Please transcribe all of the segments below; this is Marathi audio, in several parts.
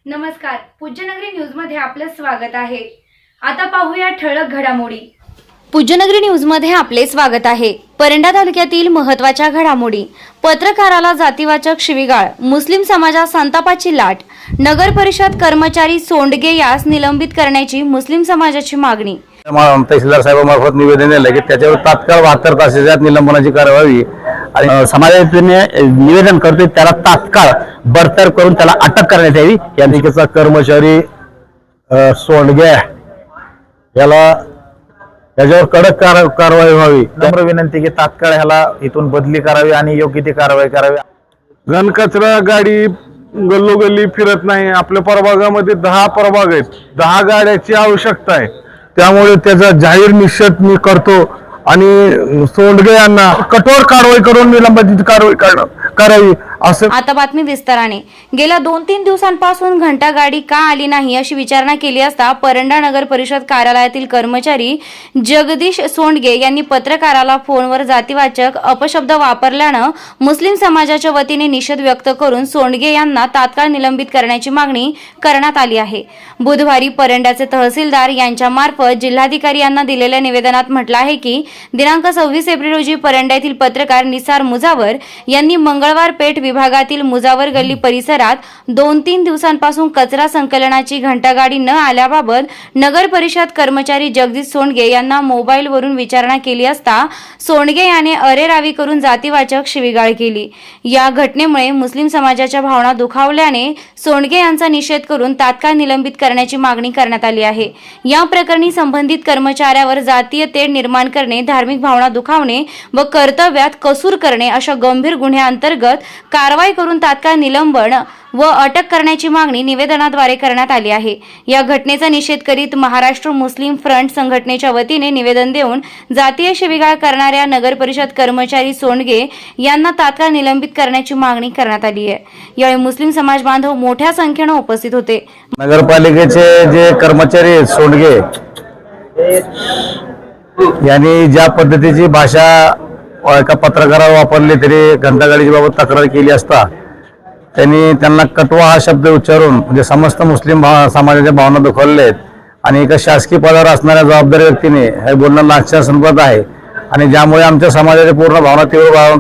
नमस्कार, पूज्यनगरी न्यूजमध्ये आपलं स्वागत आहे। आता पाहूया ठळक घडामोडी। पूज्यनगरी न्यूजमध्ये आपले स्वागत आहे। परंडा तालुक्यातील महत्त्वाच्या घडामोडी। पत्रकाराला जातीवाचक शिवीगाळ, मुस्लिम समाजात संतापाची लाट। नगर परिषद कर्मचारी सोंडगे यास निलंबित करण्याची मुस्लिम समाजाची मागणी। तहसीलदार साहेबांमार्फत निवेदन दिलं की त्याच्यावर तात्काळ 72 तासाच्या निलंबनाची कारवाई आणि समाजाने निवेदन करतोय त्याला तात्काळ बडतर्फ करून त्याला अटक करण्यात यावी। या निकेचा कर्मचारी सोंडगे याला याच्यावर कडक कारवाई व्हावी। नम्र विनंती की तात्काळ ह्याला इथून बदली करावी आणि योग्य ती कारवाई करावी। घनकचरा गाडी गल्लोगल्ली फिरत नाही। आपल्या प्रभागामध्ये 10 प्रभाग आहेत, 10 गाड्याची आवश्यकता आहे। त्यामुळे त्याचा जाहीर निषेध मी करतो आणि सोंडगे यांना कठोर कारवाई करून निलंबित करावी असं। आता बातमी विस्ताराने। गेल्या 2-3 दिवसांपासून घंटा गाडी का आली नाही अशी विचारणा केली असता परंडा नगर परिषद कार्यालयातील कर्मचारी जगदीश सोंडगे यांनी पत्रकाराला फोनवर जातीवाचक अपशब्द वापरल्यानं मुस्लिम समाजाच्या वतीने निषेध व्यक्त करून सोंडगे यांना तात्काळ निलंबित करण्याची मागणी करण्यात आली आहे। बुधवारी परंड्याचे तहसीलदार यांच्या मार्फत जिल्हाधिकारी यांना दिलेल्या निवेदनात म्हटलं आहे की दिनांक 26 एप्रिल रोजी परंडा येथील पत्रकार निसार मुजावर यांनी मंगळवार पेठ विभागातील मुजावर गल्ली परिसरात 2-3 दिवसांपासून कचरा संकलनाची घंटागाडी न आल्याबाबत नगर परिषद कर्मचारी जगदीश सोंडगे यांना मोबाईलवरून विचारणा केली असता सोंडगे याने अरेरावी करून जातीवाचक शिवीगाळ केली। या घटनेमुळे मुस्लिम समाजाच्या भावना दुखावल्याने सोंडगे यांचा निषेध करून तात्काळ निलंबित करण्याची मागणी करण्यात आली आहे। या प्रकरणी संबंधित कर्मचाऱ्यावर जातीय तेढ निर्माण करणे, धार्मिक भावना दुखावणे व कर्तव्यात कसूर करणे अशा गंभीर गुन्ह्यांतर्गत कारवाई करून तात्काळ निलंबन व अटक करण्याची मागणी निवेदनाद्वारे करण्यात आली आहे। या घटनेचा निषेध करीत महाराष्ट्र मुस्लिम फ्रंट संघटनेच्या वतीने निवेदन देऊन जातीय शिवीगाळ करणाऱ्या नगर परिषद कर्मचारी सोंडगे यांना तात्काळ निलंबित करण्याची मागणी करण्यात आली आहे। यावेळी मुस्लिम समाज बांधव मोठ्या संख्येने उपस्थित होते। नगरपालिकेचे जे कर्मचारी सोंडगे यांनी ज्या पद्धतीची भाषा एका पत्रकारावर वापरली तरी घंटागाडीची बाबत तक्रार केली असता त्यांना कटवा हा शब्द उच्चारून म्हणजे समस्त मुस्लिम समाजाच्या भावना दुखावलेत आणि एका शासकीय पदावर असणाऱ्या जबाबदार व्यक्तीने हे बोलणं लाक्षणिक आहे आणि ज्यामुळे आमच्या समाजाच्या पूर्ण भावना तीव्र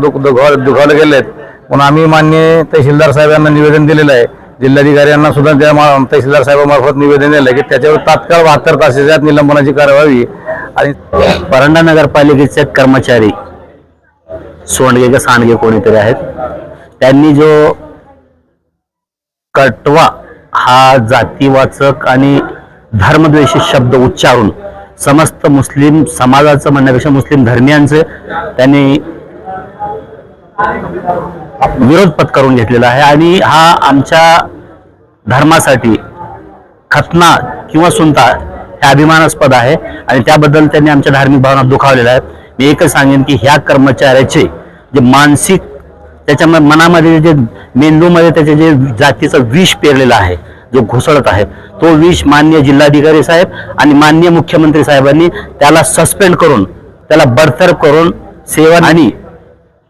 दुखावले गेलेत। म्हणून आम्ही माननीय तहसीलदार साहेबांना निवेदन दिलेलं आहे। जिल्हाधिकारी यांना सुद्धा त्या तहसीलदार साहेबांमार्फत निवेदन दिलं की त्याच्यावर तात्काळ 72 तासाच्या निलंबनाची कारवाई आणि परंडा नगरपालिकेचे कर्मचारी सोंडगे का सांडगे कोणीतरी आहेत त्यांनी जो कटवा हा जातीवाचक आणि धर्मद्वेषी शब्द उच्चारून समस्त मुस्लिम समाजाचं म्हणण्यापेक्षा मुस्लिम धर्मियांचे त्यांनी विरोध पत्करून घेतलेला आहे आणि हा आमच्या धर्मासाठी खतना किंवा सुनता हे अभिमानास्पद आहे आणि त्याबद्दल त्यांनी आमच्या धार्मिक भावना दुखावलेल्या आहेत। मी एकच सांगेन की ह्या कर्मचाऱ्याचे जे मानसिक त्याच्या मनामध्ये जे मेंदूमध्ये त्याचे जे जातीचं विष पेरलेलं आहे, जो घुसळत आहे, तो विष माननीय जिल्हाधिकारी साहेब आणि माननीय मुख्यमंत्री साहेबांनी त्याला सस्पेंड करून त्याला बडतर्फ करून सेवा आणि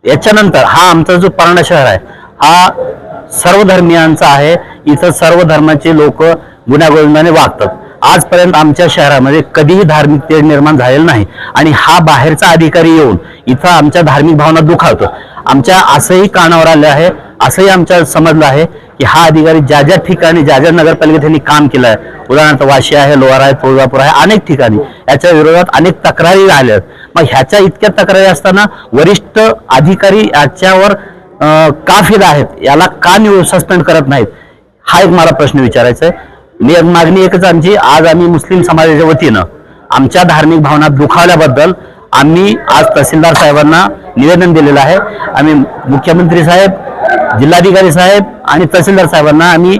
याच्यानंतर हा आमचा जो परंडा शहर आहे हा सर्व धर्मियांचा आहे। इथं सर्व धर्माचे लोक गुण्यागोविंदाने वागतात। आजपर्यंत आमच्या शहरामध्ये कधीही धार्मिक तेढ निर्माण झालेलं नाही आणि हा बाहेरचा अधिकारी येऊन इथं आमच्या धार्मिक भावना दुखावतो। आमच्या असंही कानावर आले आहे, असंही आमच्या समजलं आहे की हा अधिकारी ज्या ज्या ठिकाणी ज्या ज्या नगरपालिकेत त्यांनी काम केलं आहे, उदाहरणार्थ वाशी आहे, लोहारा आहे, तुळजापूर आहे, अनेक ठिकाणी याच्या विरोधात अनेक तक्रारी आल्या। मग ह्याच्या इतक्या तक्रारी असताना वरिष्ठ अधिकारी याच्यावर का फिदा आहेत, याला का सस्पेंड करत नाहीत, हा एक मला प्रश्न विचारायचा आहे। मागणी एकच आमची, आज आम्ही मुस्लिम समाजाच्या वतीनं आमच्या धार्मिक भावना दुखावल्याबद्दल आम्ही आज तहसीलदार साहेबांना निवेदन दिलेलं आहे। आम्ही मुख्यमंत्री साहेब, जिल्हाधिकारी साहेब आणि तहसीलदार साहेबांना आम्ही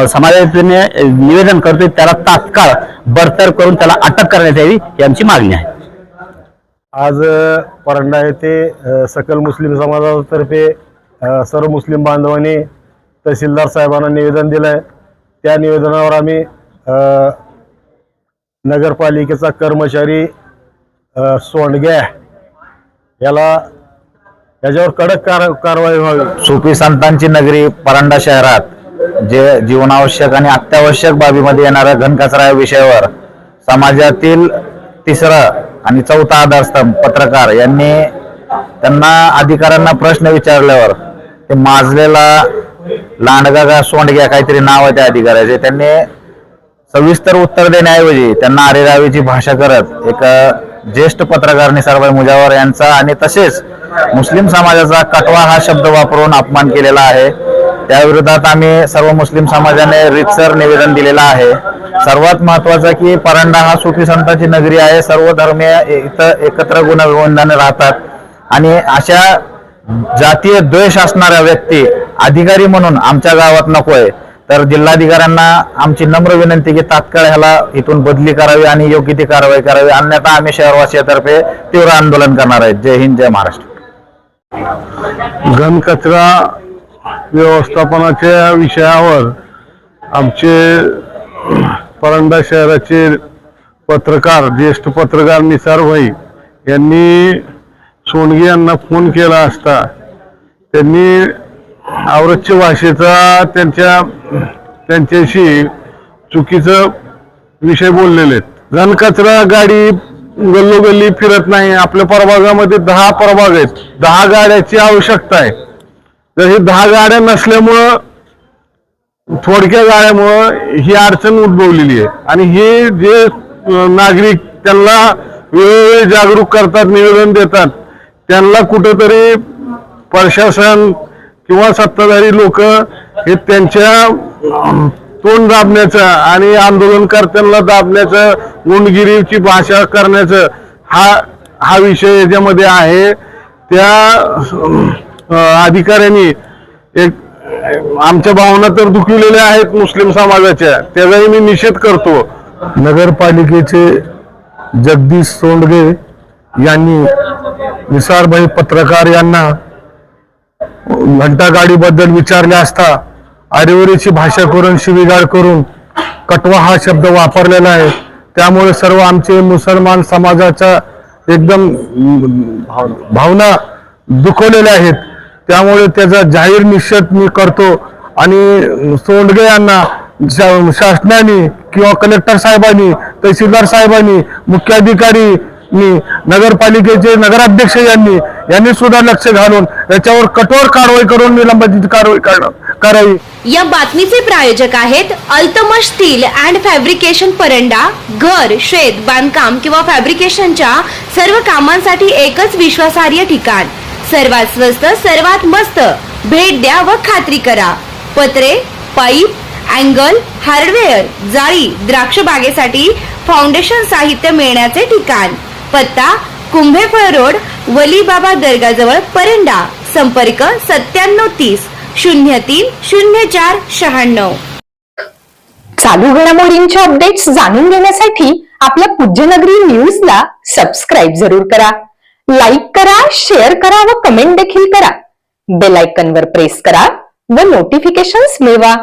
समाजाने निवेदन करतोय त्याला तात्काळ बडतर्फ करून त्याला अटक करण्यात यावी ही आमची मागणी आहे। आज परंडा येथे सकल मुस्लिम समाजातर्फे सर्व मुस्लिम बांधवांनी तहसीलदार साहेबांना निवेदन दिलं आहे। त्या निवेदनावर आम्ही नगरपालिकेचा कर्मचारी सोंडगे याच्यावर कडक कारवाई व्हावी। सुफी संतांची नगरी परंडा शहरात जे जीवनावश्यक आणि अत्यावश्यक बाबीमध्ये येणाऱ्या घनकचरा या विषयावर समाजातील तिसरा आणि चौथा आधारस्तंभ पत्रकार यांनी त्यांना अधिकाऱ्यांना प्रश्न विचारल्यावर ते माजलेला लांडगा का सोंडग्या काहीतरी नाव आहे त्या अधिकाऱ्याचे, त्यांनी सविस्तर उत्तर देण्याऐवजी त्यांना अरेरावीची भाषा करत एक ज्येष्ठ पत्रकार निसारभाई मुजावर यांचा आणि तसेच मुस्लिम समाजाचा कटवा हा शब्द वापरून अपमान केलेला आहे. त्या विरोधात आम्ही सर्व मुस्लिम समाजाने रीतसर निवेदन दिलेलं आहे. सर्वात महत्वाचं की परंडा हा सुफी संतांची नगरी आहे. सर्व धर्मीय इथं एकत्र गुणविवंदाने राहतात आणि अशा जातीय द्वेष असणाऱ्या व्यक्ती अधिकारी म्हणून आमच्या गावात नकोय. तर जिल्हाधिकाऱ्यांना आमची नम्र विनंती की तात्काळ ह्याला इथून बदली करावी आणि योग्य ती कारवाई करावी, अन्यथा आम्ही शहरवासियांतर्फे तीव्र आंदोलन करणार आहेत. जय हिंद, जय महाराष्ट्र. घनकचरा व्यवस्थापनाच्या विषयावर आमचे परंडा शहराचे पत्रकार ज्येष्ठ पत्रकार निसारभाई यांनी सोंडगे यांना फोन केला असता त्यांनी औरतच्या भाषेचा त्यांच्याशी चुकीचं विषय बोललेले आहेत. घनकचरा गाडी गल्लोगल्ली फिरत नाही. आपल्या प्रभागामध्ये 10 प्रभाग आहेत, 10 गाड्याची आवश्यकता आहे. तर हे 10 गाड्या नसल्यामुळं थोडक्या गाड्यामुळं ही अडचण उद्भवलेली आहे आणि हे जे नागरिक त्यांना वेळोवेळी जागरूक करतात, निवेदन देतात, त्यांना कुठेतरी प्रशासन किंवा सत्ताधारी लोक हे त्यांच्या तोंड दाबण्याचं आणि आंदोलनकर्त्यांना दाबण्याचं, गुंडगिरीची भाषा करण्याचं हा विषय याच्यामध्ये आहे. त्या अधिकाऱ्यांनी एक आमच्या भावना तर दुखवलेल्या आहेत मुस्लिम समाजाच्या, त्याचाही मी निषेध करतो. नगरपालिकेचे जगदीश सोंडगे यांनी निसारभाई पत्रकार यांना घंटा गाडीबद्दल विचारले असता आरेवरीची भाषा करून, शिवीगाळ करून कटवा हा शब्द वापरलेला आहे. त्यामुळे सर्व आमचे मुसलमान समाजाच्या एकदम भावना दुखवलेल्या आहेत. त्यामुळे त्याचा जाहीर निषेध मी करतो आणि सोंडगे यांना शासनाने किंवा कलेक्टर साहेबांनी, तहसीलदार साहेबांनी, मुख्याधिकारी नगरपालिकेचे नगराध्यक्ष यांनी सुद्धा लक्ष घालून याच्यावर कठोर कारवाई करून निलंबित कारवाई करावी. या बातमीचे प्रायोजक आहेत Altamash steel and fabrication Paranda. घर, शेत, बांधकाम किंवा फॅब्रिकेशनच्या सर्व कामांसाठी एकच विश्वासार्ह ठिकाण. सर्वात स्वस्त, सर्वात मस्त. भेट द्या व खात्री करा. पत्रे, पाईप, अँगल, हार्डवेअर, जाळी, द्राक्ष बागेसाठी फाउंडेशन साहित्य मिळण्याचे ठिकाण. पत्ता कुंभेफळ रोड, वलीबाबा दर्गाजवळ, परंडा. संपर्क 9730 03 04 96. चालू घडामोडींचे अपडेट्स जाणून घेण्यासाठी आपल्या पूज्यनगरी न्यूजला सबस्क्राईब जरूर करा. लाईक करा, शेअर करा व कमेंट देखील करा. बेल आयकॉनवर प्रेस करा व नोटिफिकेशन्स मिळवा.